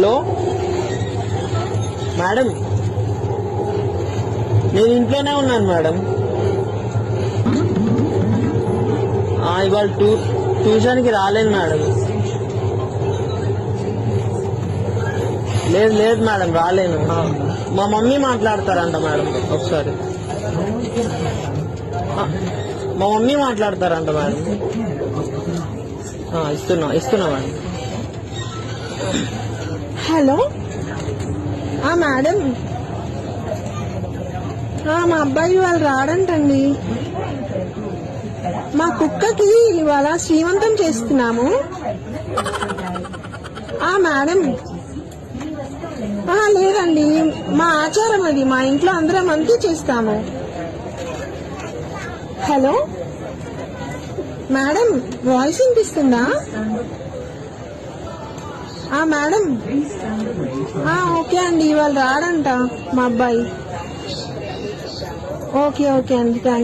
Hello madam, నేను ఇంట్లోనే ఉన్నాను మేడం. ఇవాళ ట్యూషన్కి రాలేను మేడం. లేదు మేడం, రాలేను. మా మమ్మీ మాట్లాడతారంట మేడం. ఒకసారి మా మమ్మీ మాట్లాడతారంట మేడం. ఇస్తున్నా మేడం. హలో మేడం, మా అబ్బాయి వాళ్ళు రాడంటండి. మా కుక్కకి ఇవాళ శ్రీమంతం చేస్తున్నాము. మేడం, లేదండి, మా ఆచారం అది. మా ఇంట్లో అందరం అంతే చేస్తాము. హలో మేడం, వాయిస్ వినిపిస్తుందా? మేడం, ఓకే అండి, ఇవాళ రాడంట మా అబ్బాయి. ఓకే అండి, థ్యాంక్